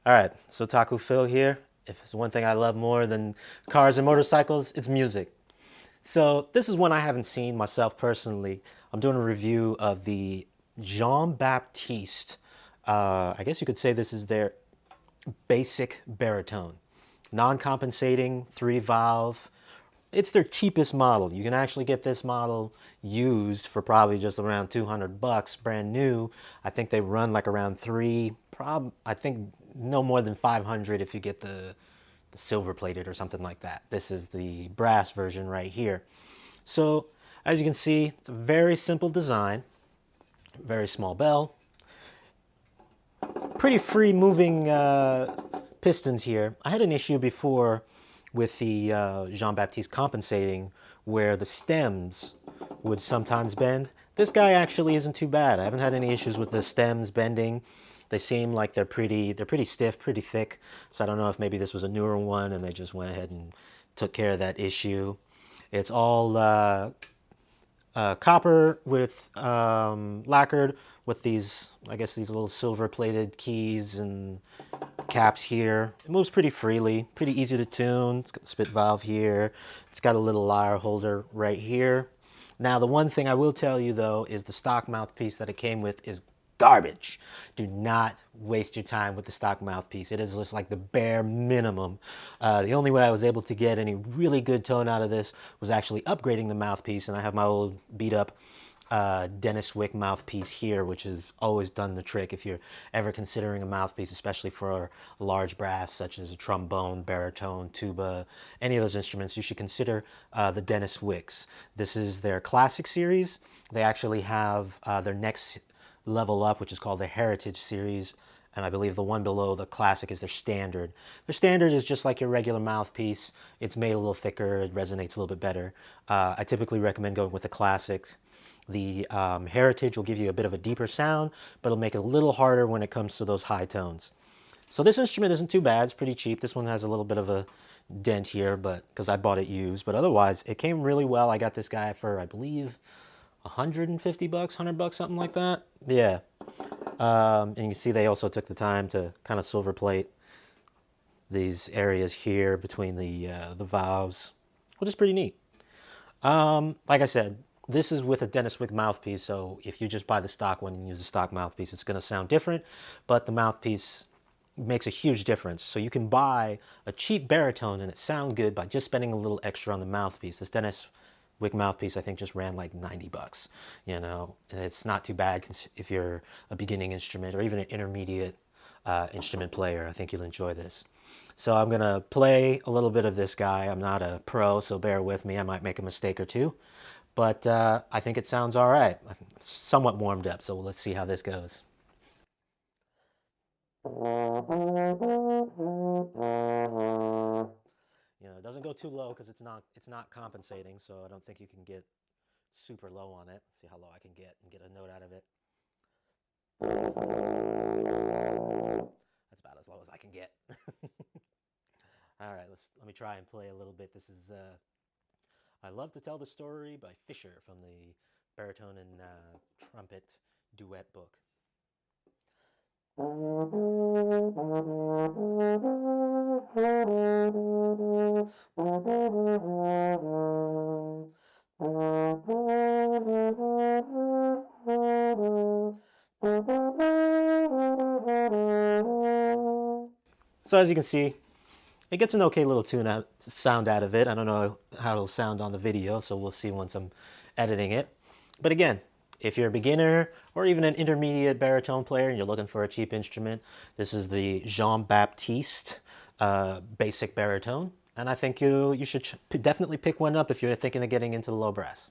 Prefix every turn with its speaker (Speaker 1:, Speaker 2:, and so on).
Speaker 1: All right, so Taku Phil here. If it's one thing I love more than cars and motorcycles, it's music. So this is one I haven't seen myself personally. I'm doing a review of the Jean Baptiste. I guess you could say this is their basic baritone. Non-compensating, 3 valve. It's their cheapest model. You can actually get this model used for probably just around 200 bucks, brand new. I think they run like around I think no more than 500 if you get the silver plated or something like that. This is the brass version right here. So as you can see, it's a very simple design, very small bell, pretty free moving pistons here. I had an issue before with the Jean Baptiste compensating where the stems would sometimes bend. This guy actually isn't too bad. I haven't had any issues with the stems bending. They seem like they're pretty stiff, pretty thick. So I don't know if maybe this was a newer one and they just went ahead and took care of that issue. It's all copper with lacquered with these, I guess these little silver plated keys and caps here. It moves pretty freely, pretty easy to tune. It's got the spit valve here. It's got a little lyre holder right here. Now the one thing I will tell you though is the stock mouthpiece that it came with is garbage. Do not waste your time with the stock mouthpiece. It is just like the bare minimum. The only way I was able to get any really good tone out of this was actually upgrading the mouthpiece, and I have my old beat up Dennis Wick mouthpiece here, which has always done the trick. If you're ever considering a mouthpiece, especially for large brass such as a trombone, baritone, tuba, any of those instruments, you should consider the Dennis Wicks. This is their classic series. They actually have their next level up, which is called the Heritage series, and I believe the one below the classic is their standard. Their standard is just like your regular mouthpiece. It's made a little thicker, it resonates a little bit better. I typically recommend going with the classic. The Heritage will give you a bit of a deeper sound, but it'll make it a little harder when it comes to those high tones. So this instrument isn't too bad. It's pretty cheap. This one has a little bit of a dent here, but because I bought it used, but otherwise it came really well. I got this guy for, I believe, 150 bucks, 100 bucks, something like that. Yeah. And you can see they also took the time to kind of silver plate these areas here between the valves, which is pretty neat. Like I said, this is with a Dennis Wick mouthpiece, so if you just buy the stock one and use the stock mouthpiece, it's going to sound different, but the mouthpiece makes a huge difference. So you can buy a cheap baritone and it sound good by just spending a little extra on the mouthpiece. This Dennis Wick mouthpiece, I think, just ran like 90 bucks. You know, and it's not too bad if you're a beginning instrument or even an intermediate instrument player. I think you'll enjoy this. So I'm going to play a little bit of this guy. I'm not a pro, so bear with me. I might make a mistake or two. But I think it sounds all right. I'm somewhat warmed up, so let's see how this goes. You know, it doesn't go too low because it's not compensating, so I don't think you can get super low on it. Let's see how low I can get and get a note out of it. That's about as low as I can get. All right, let me try and play a little bit. This is I Love to Tell the Story by Fisher from the baritone and trumpet duet book. So as you can see, it gets an okay little sound out of it. I don't know how it'll sound on the video, so we'll see once I'm editing it. But again, if you're a beginner or even an intermediate baritone player and you're looking for a cheap instrument, this is the Jean Baptiste basic baritone. And I think you should definitely pick one up if you're thinking of getting into the low brass.